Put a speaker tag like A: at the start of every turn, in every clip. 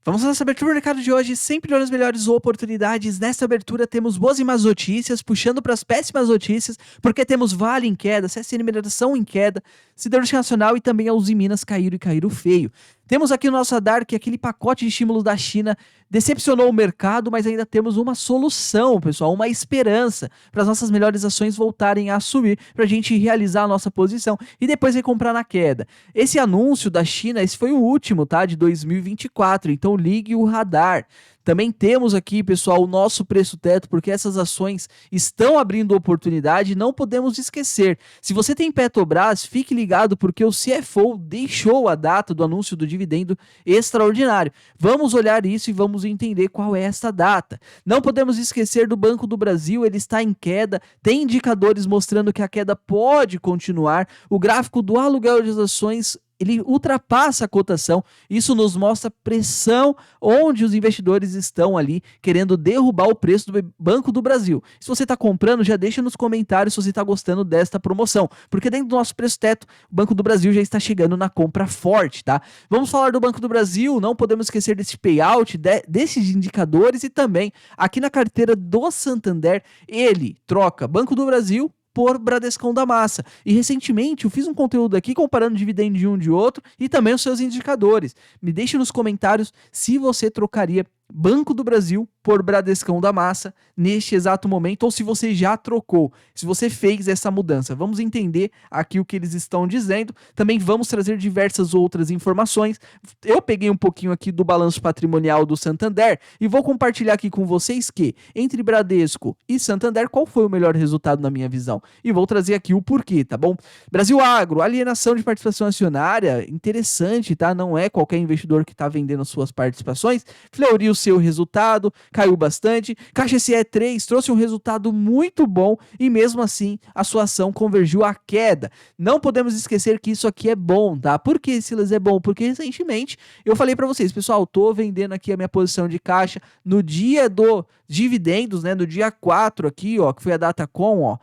A: Vamos à nossa abertura do mercado de hoje, sempre olhando as melhores oportunidades. Nesta abertura temos boas e más notícias, puxando para as péssimas notícias, porque temos Vale em queda, CSN Mineração em queda, Siderurgia Nacional e também a Uzi Minas caíram e caíram feio. Temos aqui no nosso radar que aquele pacote de estímulos da China decepcionou o mercado, mas ainda temos uma solução, pessoal, uma esperança para as nossas melhores ações voltarem a subir, para a gente realizar a nossa posição e depois recomprar na queda. Esse anúncio da China, esse foi o último, tá, de 2024, então ligue o radar. Também temos aqui, pessoal, o nosso preço teto, porque essas ações estão abrindo oportunidade, não podemos esquecer. Se você tem Petrobras, fique ligado, porque o CFO deixou a data do anúncio do dividendo extraordinário. Vamos olhar isso e vamos entender qual é essa data. Não podemos esquecer do Banco do Brasil, ele está em queda, tem indicadores mostrando que a queda pode continuar. O gráfico do aluguel de ações ele ultrapassa a cotação, isso nos mostra pressão onde os investidores estão ali querendo derrubar o preço do Banco do Brasil. Se você está comprando, já deixa nos comentários se você está gostando desta promoção, porque dentro do nosso preço teto, o Banco do Brasil já está chegando na compra forte, tá? Vamos falar do Banco do Brasil, não podemos esquecer desse payout, desses indicadores e também aqui na carteira do Santander, ele troca Banco do Brasil por Bradescão da Massa. E recentemente eu fiz um conteúdo aqui comparando dividendo de um de outro e também os seus indicadores. Me deixe nos comentários se você trocaria Banco do Brasil por Bradescão da Massa neste exato momento, ou se você já trocou, se você fez essa mudança. Vamos entender aqui o que eles estão dizendo. Também vamos trazer diversas outras informações. Eu peguei um pouquinho aqui do balanço patrimonial do Santander e vou compartilhar aqui com vocês que, entre Bradesco e Santander, qual foi o melhor resultado na minha visão? E vou trazer aqui o porquê, tá bom? Brasil Agro, alienação de participação acionária, interessante, tá? Não é qualquer investidor que está vendendo suas participações. Fleury, o seu resultado caiu bastante. Caixa SE3 trouxe um resultado muito bom e mesmo assim a sua ação convergiu à queda. Não podemos esquecer que isso aqui é bom, tá? Por que, Silas, é bom? Porque recentemente eu falei para vocês, pessoal, tô vendendo aqui a minha posição de caixa no dia do dividendos, né? No dia 4 aqui, ó, que foi a data com, ó.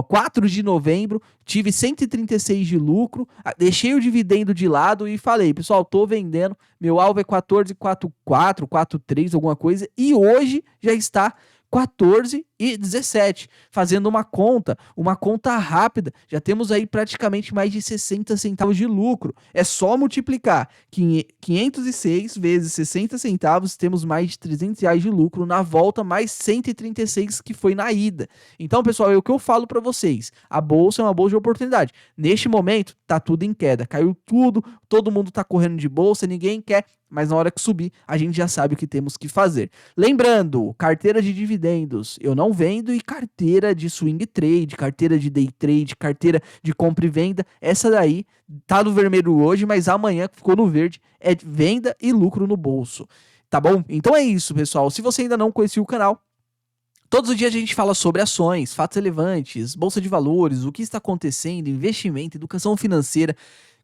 A: 4 de novembro, tive 136 de lucro, deixei o dividendo de lado e falei, pessoal, tô vendendo, meu alvo é 14,44, 43, alguma coisa, e hoje já está 14,17, fazendo uma conta rápida, já temos aí praticamente mais de 60 centavos de lucro, é só multiplicar 506 vezes 60 centavos, temos mais de 300 reais de lucro na volta, mais 136 que foi na ida. Então, pessoal, é o que eu falo para vocês, a bolsa é uma bolsa de oportunidade, neste momento tá tudo em queda, caiu tudo, todo mundo tá correndo de bolsa, ninguém quer, mas na hora que subir, a gente já sabe o que temos que fazer. Lembrando, carteira de dividendos, eu não vendo, e carteira de swing trade, carteira de day trade, carteira de compra e venda, essa daí tá no vermelho hoje, mas amanhã ficou no verde, é venda e lucro no bolso, tá bom? Então é isso, pessoal. Se você ainda não conhecia o canal, todos os dias a gente fala sobre ações, fatos relevantes, bolsa de valores, o que está acontecendo, investimento, educação financeira.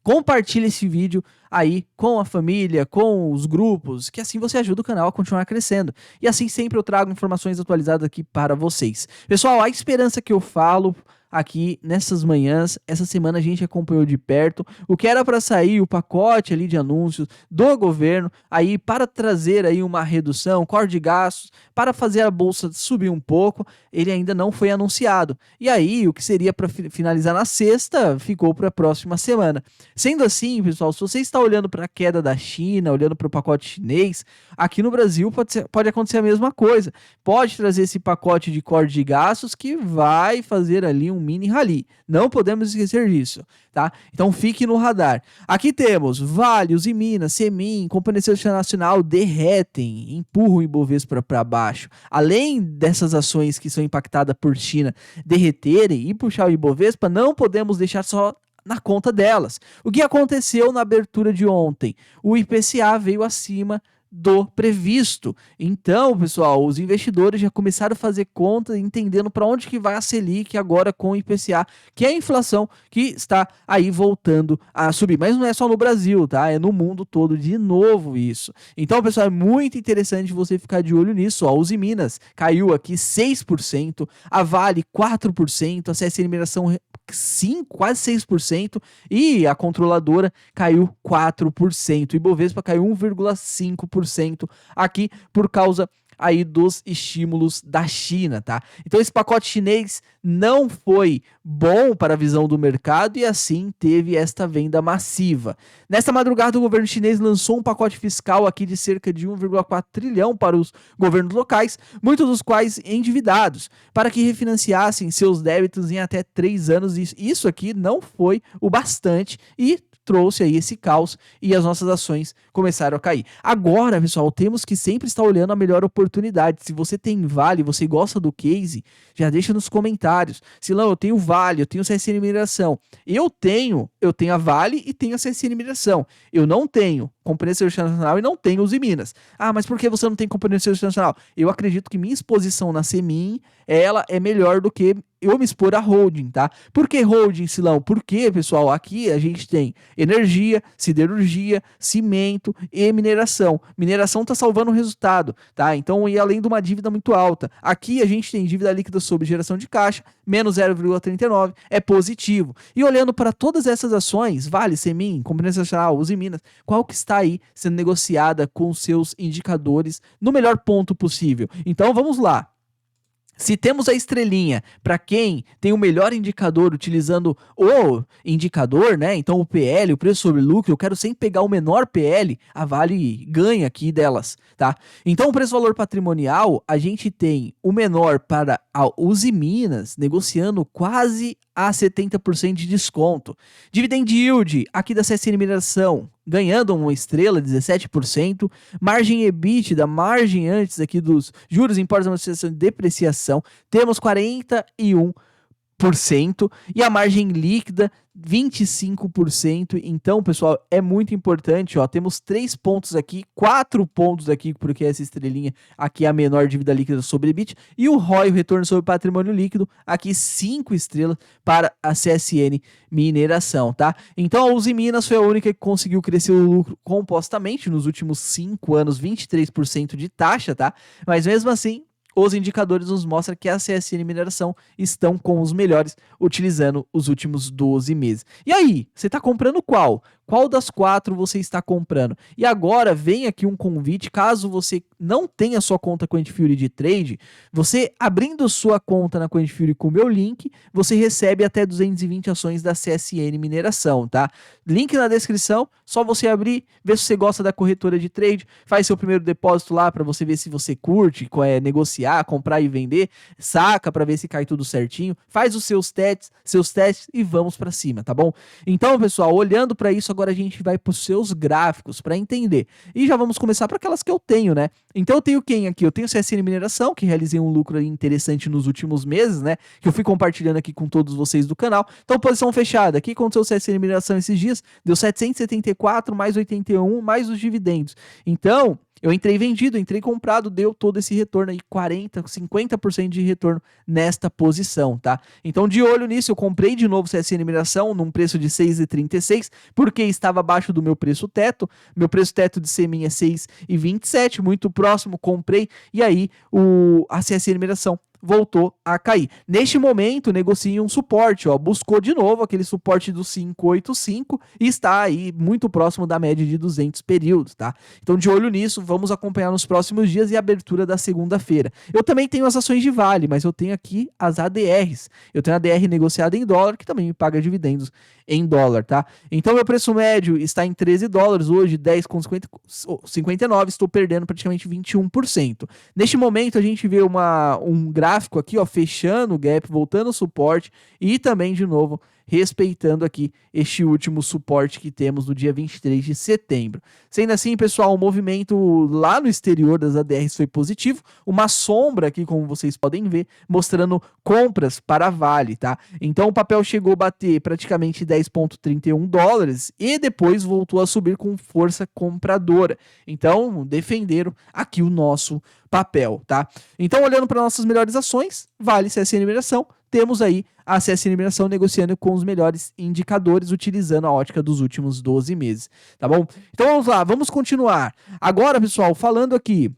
A: Compartilhe esse vídeo aí com a família, com os grupos, que assim você ajuda o canal a continuar crescendo. E assim sempre eu trago informações atualizadas aqui para vocês. Pessoal, a esperança que eu falo aqui nessas manhãs, essa semana a gente acompanhou de perto o que era para sair, o pacote ali de anúncios do governo, aí para trazer aí uma redução, corte de gastos, para fazer a bolsa subir um pouco, ele ainda não foi anunciado. E aí, o que seria para finalizar na sexta, ficou para a próxima semana. Sendo assim, pessoal, se você está olhando para a queda da China, olhando para o pacote chinês, aqui no Brasil pode acontecer a mesma coisa. Pode trazer esse pacote de corte de gastos que vai fazer ali um mini rally. Não podemos esquecer disso, tá? Então fique no radar. Aqui temos Vale, Uzi Minas, Semin, Companhia Nacional derretem, empurram o Ibovespa para baixo. Além dessas ações que são impactadas por China derreterem e puxar o Ibovespa, não podemos deixar só na conta delas. O que aconteceu na abertura de ontem? O IPCA veio acima do previsto. Então, pessoal, os investidores já começaram a fazer conta, entendendo para onde que vai a Selic agora com o IPCA, que é a inflação que está aí voltando a subir. Mas não é só no Brasil, tá? É no mundo todo de novo isso. Então, pessoal, é muito interessante você ficar de olho nisso. Ó, Uzi Minas caiu aqui 6%, a Vale 4%, a CSN Mineração 5, quase 6%, e a controladora caiu 4%, o Ibovespa caiu 1,5%. 7% aqui por causa aí dos estímulos da China, tá? Então esse pacote chinês não foi bom para a visão do mercado e assim teve esta venda massiva. Nesta madrugada o governo chinês lançou um pacote fiscal aqui de cerca de 1,4 trilhão para os governos locais, muitos dos quais endividados, para que refinanciassem seus débitos em até 3 anos. Isso aqui não foi o bastante e trouxe aí esse caos e as nossas ações começaram a cair. Agora, pessoal, temos que sempre estar olhando a melhor oportunidade. Se você tem Vale, você gosta do case, já deixa nos comentários. Silão, eu tenho Vale, eu tenho CSN Mineração. Eu tenho a Vale e tenho a CSN Mineração. Eu não tenho Companhia de Segurança Nacional e não tenho Uzi Minas. Ah, mas por que você não tem Companhia de Segurança Nacional? Eu acredito que minha exposição na CEMIN, ela é melhor do que eu me expor a holding, tá? Por que holding, Silão? Porque, pessoal, aqui a gente tem energia, siderurgia, cimento e mineração. Mineração tá salvando o resultado, tá? Então, e além de uma dívida muito alta. Aqui a gente tem dívida líquida sobre geração de caixa, menos 0,39, é positivo. E olhando para todas essas ações, Vale, CEMIN, Companhia Nacional, Uzi Minas, qual que está aí sendo negociada com seus indicadores no melhor ponto possível? Então, vamos lá. Se temos a estrelinha para quem tem o melhor indicador utilizando o indicador, né? Então o PL, o preço sobre lucro, eu quero sempre pegar o menor PL, a Vale ganha aqui delas, tá? Então o preço-valor patrimonial, a gente tem o menor para a Uzi Minas, negociando quase a 70% de desconto. Dividend yield, aqui da CSN Mineração, ganhando uma estrela, 17%. Margem EBITDA, margem antes aqui dos juros, impostos, amortização e depreciação, temos 41%. E a margem líquida, 25%. Então, pessoal, é muito importante, ó, temos 3 pontos aqui, 4 pontos aqui, porque essa estrelinha aqui é a menor dívida líquida sobre EBIT, e o ROI, o retorno sobre patrimônio líquido, aqui 5 estrelas para a CSN Mineração, tá? Então, a Uzi Minas foi a única que conseguiu crescer o lucro compostamente nos últimos 5 anos, 23% de taxa, tá? Mas mesmo assim, os indicadores nos mostram que a CSN Mineração estão com os melhores, utilizando os últimos 12 meses. E aí, você está comprando qual? Qual das 4 você está comprando? E agora vem aqui um convite, caso você não tenha sua conta CoinFury de trade, você abrindo sua conta na CoinFury com o meu link, você recebe até 220 ações da CSN Mineração, tá? Link na descrição, só você abrir, ver se você gosta da corretora de trade, faz seu primeiro depósito lá para você ver se você curte, negociar, comprar e vender, saca para ver se cai tudo certinho, faz os seus testes e vamos para cima, tá bom? Então, pessoal, olhando para isso, agora a gente vai para os seus gráficos para entender. E já vamos começar para aquelas que eu tenho, né? Então eu tenho quem aqui? Eu tenho CSN Mineração, que realizei um lucro interessante nos últimos meses, né? Que eu fui compartilhando aqui com todos vocês do canal. Então, posição fechada. Aqui aconteceu o CSN Mineração esses dias, deu 774, mais 81, mais os dividendos. Então, eu entrei vendido, entrei comprado, deu todo esse retorno aí, 40, 50% de retorno nesta posição, tá? Então, de olho nisso, eu comprei de novo CSN Mineração num preço de 6,36, porque estava abaixo do meu preço teto. Meu preço teto de CEMIN é 6,27, muito próximo, comprei, e aí a CSN Mineração voltou a cair. Neste momento, negocia um suporte, ó, buscou de novo aquele suporte do 585 e está aí muito próximo da média de 200 períodos, tá? Então, de olho nisso, vamos acompanhar nos próximos dias e a abertura da segunda-feira. Eu também tenho as ações de Vale, mas eu tenho aqui as ADRs. Eu tenho a ADR negociada em dólar, que também me paga dividendos em dólar, tá? Então, meu preço médio está em 13 dólares, hoje 10,59, estou perdendo praticamente 21%. Neste momento, a gente vê um gráfico aqui, ó, fechando o gap, voltando ao suporte e também, de novo, respeitando aqui este último suporte que temos no dia 23 de setembro. Sendo assim, pessoal, o movimento lá no exterior das ADRs foi positivo, uma sombra aqui, como vocês podem ver, mostrando compras para a Vale, tá? Então o papel chegou a bater praticamente 10,31 dólares e depois voltou a subir com força compradora. Então, defenderam aqui o nosso papel, tá? Então, olhando para nossas melhores ações, Vale, CSN Mineração, temos aí a CSN Mineração negociando com os melhores indicadores, utilizando a ótica dos últimos 12 meses, tá bom? Então vamos lá, vamos continuar. Agora, pessoal, falando aqui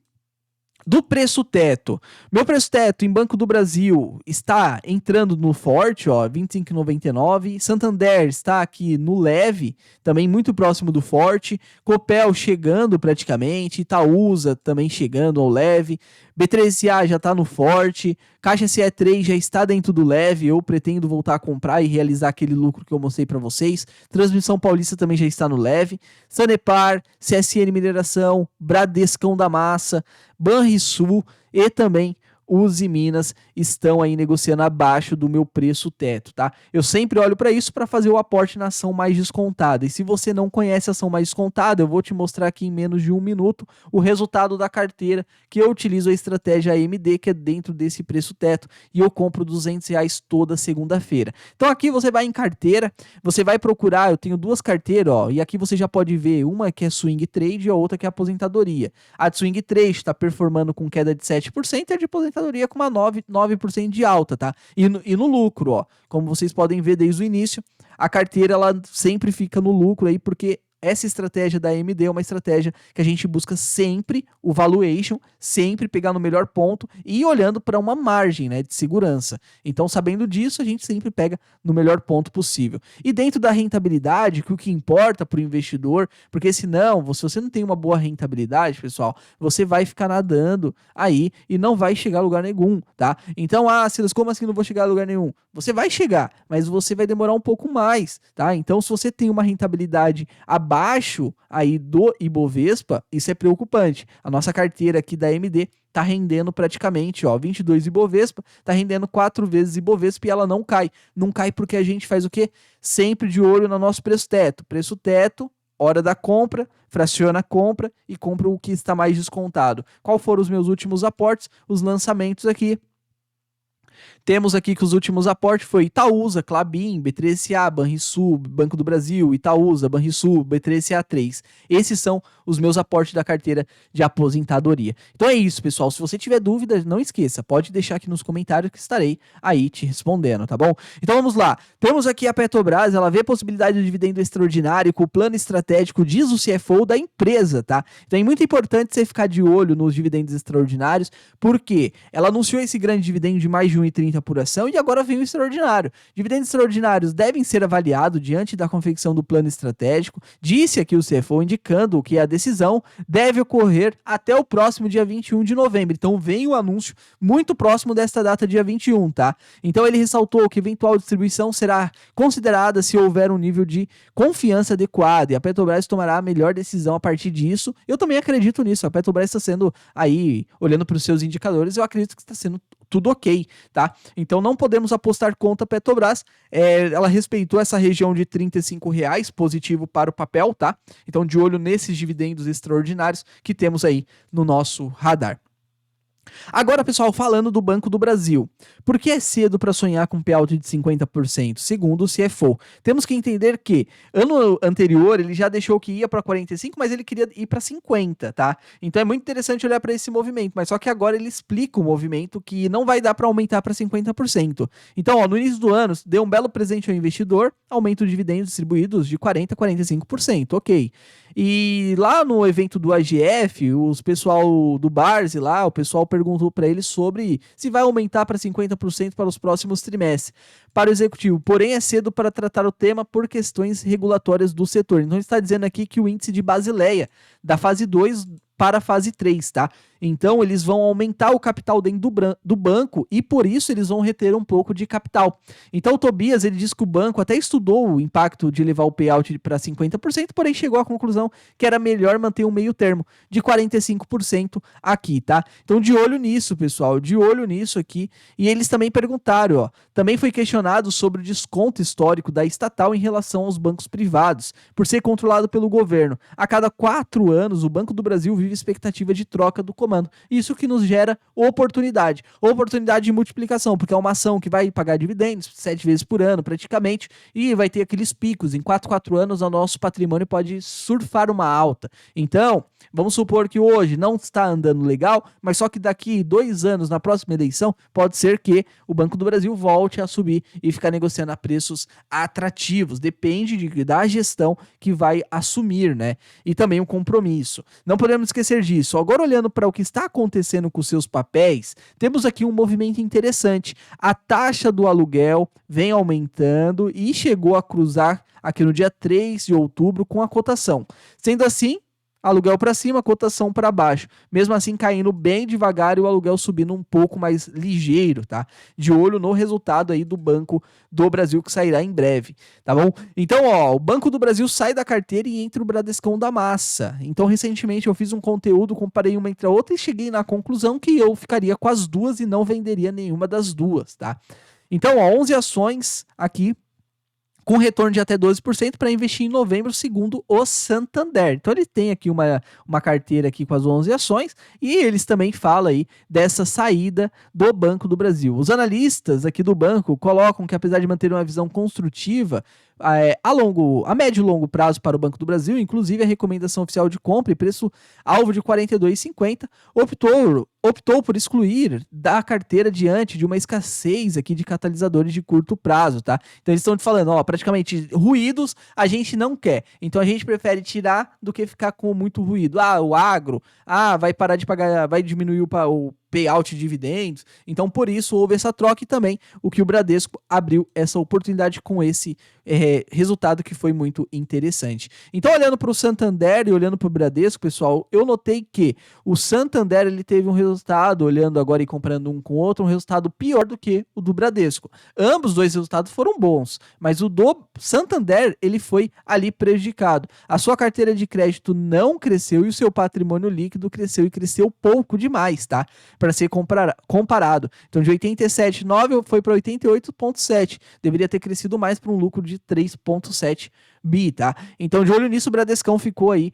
A: Do preço teto. Meu preço teto em Banco do Brasil está entrando no forte, ó, 25,99. Santander está aqui no leve, também muito próximo do forte. Copel chegando praticamente. Itaúsa também chegando ao leve. B3SA já está no forte. Caixa CE3 já está dentro do leve. Eu pretendo voltar a comprar e realizar aquele lucro que eu mostrei para vocês. Transmissão Paulista também já está no leve. Sanepar, CSN Mineração, Bradescão da Massa, Banrisul e também Uzi Minas estão aí negociando abaixo do meu preço teto, tá? Eu sempre olho para isso para fazer o aporte na ação mais descontada. E se você não conhece a ação mais descontada, eu vou te mostrar aqui em menos de um minuto o resultado da carteira que eu utilizo a estratégia AMD, que é dentro desse preço teto, e eu compro R$ 200 toda segunda-feira. Então aqui você vai em carteira, você vai procurar, eu tenho duas carteiras, ó, e aqui você já pode ver uma que é swing trade e a outra que é aposentadoria. A de swing trade está performando com queda de 7% e a de aposentadoria com uma 9% de alta, tá? E no lucro, ó, como vocês podem ver desde o início, a carteira ela sempre fica no lucro aí, porque essa estratégia da AMD é uma estratégia que a gente busca sempre o valuation, sempre pegar no melhor ponto e olhando para uma margem, né, de segurança. Então, sabendo disso, a gente sempre pega no melhor ponto possível. E dentro da rentabilidade, que o que importa para o investidor, porque senão, se você não tem uma boa rentabilidade, pessoal, você vai ficar nadando aí e não vai chegar a lugar nenhum, tá? Então, Silas, como assim não vou chegar a lugar nenhum? Você vai chegar, mas você vai demorar um pouco mais, tá? Então, se você tem uma rentabilidade abaixo aí do Ibovespa, isso é preocupante. A nossa carteira aqui da AMD tá rendendo praticamente, ó, 22 Ibovespa, tá rendendo 4 vezes Ibovespa e ela não cai. Não cai porque a gente faz o quê? Sempre de olho no nosso preço teto. Preço teto, hora da compra, fraciona a compra e compra o que está mais descontado. Qual foram os meus últimos aportes? Os lançamentos aqui. Temos aqui que os últimos aportes foi Itaúsa, Klabin, B3SA, Banrisul, Banco do Brasil, Itaúsa, Banrisul, B3SA3. Esses são os meus aportes da carteira de aposentadoria. Então é isso, pessoal. Se você tiver dúvida, não esqueça, pode deixar aqui nos comentários que estarei aí te respondendo, tá bom? Então vamos lá. Temos aqui a Petrobras, ela vê a possibilidade de dividendo extraordinário com o plano estratégico, diz o CFO da empresa, tá? Então é muito importante você ficar de olho nos dividendos extraordinários, porque ela anunciou esse grande dividendo de mais de 1,30 por ação e agora vem o extraordinário. Dividendos extraordinários devem ser avaliados diante da confecção do plano estratégico. Disse aqui o CFO indicando que a decisão deve ocorrer até o próximo dia 21 de novembro. Então vem o anúncio muito próximo desta data, dia 21, tá? Então ele ressaltou que eventual distribuição será considerada se houver um nível de confiança adequado e a Petrobras tomará a melhor decisão a partir disso. Eu também acredito nisso. A Petrobras está sendo aí, olhando para os seus indicadores, eu acredito que está sendo tudo ok, tá? Então não podemos apostar contra a Petrobras, ela respeitou essa região de R$ 35 positivo para o papel, tá? Então de olho nesses dividendos extraordinários que temos aí no nosso radar. Agora, pessoal, falando do Banco do Brasil. Por que é cedo para sonhar com payout de 50%? Segundo o CFO. Temos que entender que ano anterior ele já deixou que ia para 45%, mas ele queria ir para 50%, tá? Então é muito interessante olhar para esse movimento, mas só que agora ele explica o movimento que não vai dar para aumentar para 50%. Então, ó, no início do ano, deu um belo presente ao investidor, aumento de dividendos distribuídos de 40% a 45%, ok. E lá no evento do AGF, os pessoal do Barsi lá, o pessoal perguntou para ele sobre se vai aumentar para 50% para os próximos trimestres. Para o executivo, porém é cedo para tratar o tema por questões regulatórias do setor. Então ele está dizendo aqui que o índice de Basileia da fase 2 para a fase 3, tá? Então eles vão aumentar o capital dentro do banco e por isso eles vão reter um pouco de capital. Então o Tobias, ele diz que o banco até estudou o impacto de levar o payout para 50%, porém chegou à conclusão que era melhor manter um meio termo de 45% aqui, tá? Então de olho nisso, pessoal, de olho nisso aqui. E eles também perguntaram, ó, também foi questionado sobre o desconto histórico da estatal em relação aos bancos privados, por ser controlado pelo governo. A cada 4 anos, o Banco do Brasil vive expectativa de troca do comando. Isso que nos gera oportunidade de multiplicação, porque é uma ação que vai pagar dividendos 7 vezes por ano praticamente e vai ter aqueles picos. Em 4 anos o nosso patrimônio pode surfar uma alta. Então, vamos supor que hoje não está andando legal, mas só que daqui 2 anos, na próxima eleição, pode ser que o Banco do Brasil volte a subir e ficar negociando a preços atrativos. Depende da gestão que vai assumir, né? E também o compromisso. Não podemos esquecer disso. Agora, olhando para o que está acontecendo com os seus papéis, temos aqui um movimento interessante. A taxa do aluguel vem aumentando e chegou a cruzar aqui no dia 3 de outubro com a cotação. Sendo assim, aluguel para cima, cotação para baixo. Mesmo assim, caindo bem devagar e o aluguel subindo um pouco mais ligeiro, tá? De olho no resultado aí do Banco do Brasil que sairá em breve, tá bom? Então, ó, o Banco do Brasil sai da carteira e entra o Bradescão da massa. Então, recentemente eu fiz um conteúdo, comparei uma entre a outra e cheguei na conclusão que eu ficaria com as duas e não venderia nenhuma das duas, tá? Então, ó, 11 ações aqui com retorno de até 12% para investir em novembro, segundo o Santander. Então ele tem aqui uma carteira aqui com as 11 ações e eles também falam aí dessa saída do Banco do Brasil. Os analistas aqui do banco colocam que apesar de manter uma visão construtiva, a médio e longo prazo para o Banco do Brasil, inclusive a recomendação oficial de compra e preço alvo de R$ 42,50, optou por excluir da carteira diante de uma escassez aqui de catalisadores de curto prazo, tá? Então eles estão te falando, ó, praticamente ruídos a gente não quer, então a gente prefere tirar do que ficar com muito ruído. Ah, o agro, vai parar de pagar, vai diminuir o payout de dividendos, então por isso houve essa troca e também o que o Bradesco abriu essa oportunidade com esse resultado que foi muito interessante. Então olhando para o Santander e olhando para o Bradesco, pessoal, eu notei que o Santander ele teve um resultado, olhando agora e comparando um com o outro, um resultado pior do que o do Bradesco. Ambos os dois resultados foram bons, mas o do Santander ele foi ali prejudicado. A sua carteira de crédito não cresceu e o seu patrimônio líquido cresceu e cresceu pouco demais, tá? Para ser comparado. Então, de 87,9 foi para 88,7. Deveria ter crescido mais para um lucro de 3,7 bi, tá? Então, de olho nisso, o Bradescão ficou aí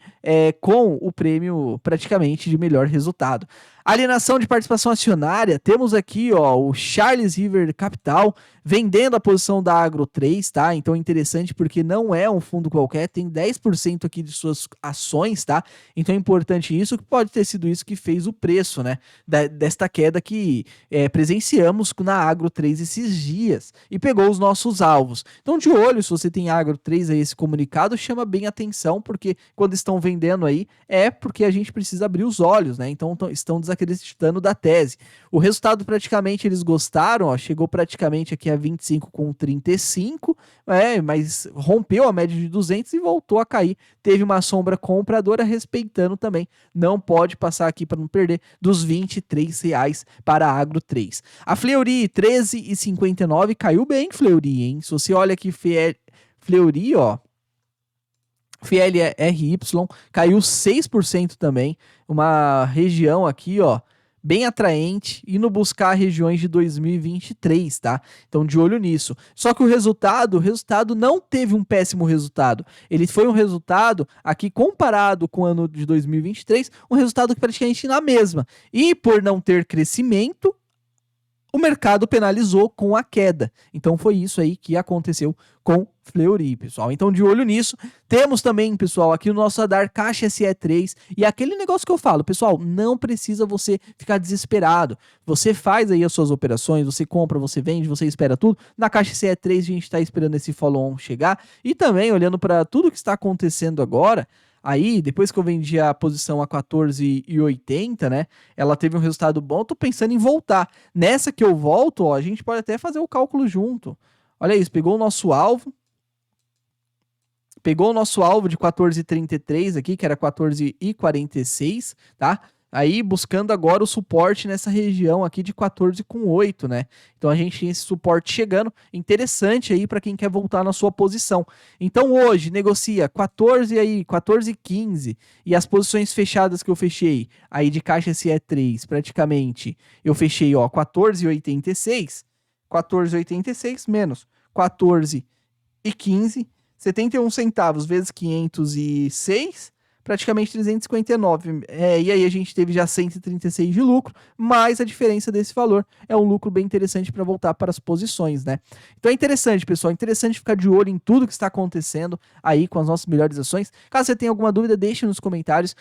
A: com o prêmio praticamente de melhor resultado. Alienação de participação acionária, temos aqui, ó, o Charles River Capital vendendo a posição da Agro 3, tá? Então interessante porque não é um fundo qualquer, tem 10% aqui de suas ações, tá? Então é importante isso, que pode ter sido isso que fez o preço, né? Desta queda que presenciamos na Agro 3 esses dias e pegou os nossos alvos. Então de olho, se você tem Agro 3 aí, esse comunicado chama bem atenção, porque quando estão vendendo aí, é porque a gente precisa abrir os olhos, né? Então estão desacreditando da tese. O resultado praticamente eles gostaram, ó, chegou praticamente aqui a 25,35, mas rompeu a média de 200 e voltou a cair. Teve uma sombra compradora respeitando também. Não pode passar aqui para não perder dos R$ 23 para a Agro 3. A Fleury 13,59 caiu bem, Fleury, hein? Se você olha aqui Fleury, ó, FLRY caiu 6% também, uma região aqui, ó, bem atraente, indo buscar regiões de 2023, tá? Então de olho nisso. Só que o resultado não teve um péssimo resultado. Ele foi um resultado aqui comparado com o ano de 2023, um resultado que praticamente na mesma. E por não ter crescimento, o mercado penalizou com a queda. Então foi isso aí que aconteceu com Fleury, pessoal. Então de olho nisso. Temos também, pessoal, aqui o nosso radar Caixa SE3 e aquele negócio que eu falo, pessoal, não precisa você ficar desesperado. Você faz aí as suas operações, você compra, você vende, você espera tudo. Na Caixa SE3 a gente está esperando esse follow-on chegar e também olhando para tudo que está acontecendo agora. Aí, depois que eu vendi a posição a 14,80, né? Ela teve um resultado bom, tô pensando em voltar. Nessa que eu volto, ó, a gente pode até fazer o cálculo junto. Olha isso, pegou o nosso alvo de 14,33 aqui, que era 14,46, tá? Aí buscando agora o suporte nessa região aqui de 14,8, né? Então a gente tem esse suporte chegando, interessante aí para quem quer voltar na sua posição. Então hoje negocia 14,15 e as posições fechadas que eu fechei aí de Caixa SE3, praticamente, eu fechei, ó, 14,86 menos 14,15, 71 centavos vezes 506, praticamente 359. E aí a gente teve já 136 de lucro, mas a diferença desse valor é um lucro bem interessante para voltar para as posições, né? Então é interessante, pessoal, interessante ficar de olho em tudo que está acontecendo aí com as nossas melhores ações. Caso você tenha alguma dúvida, deixe nos comentários.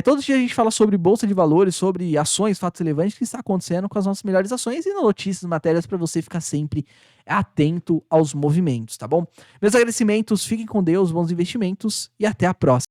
A: Todos os dias a gente fala sobre bolsa de valores, sobre ações, fatos relevantes que está acontecendo com as nossas melhores ações e notícias, matérias para você ficar sempre atento aos movimentos, tá bom? Meus agradecimentos, fiquem com Deus, bons investimentos e até a próxima.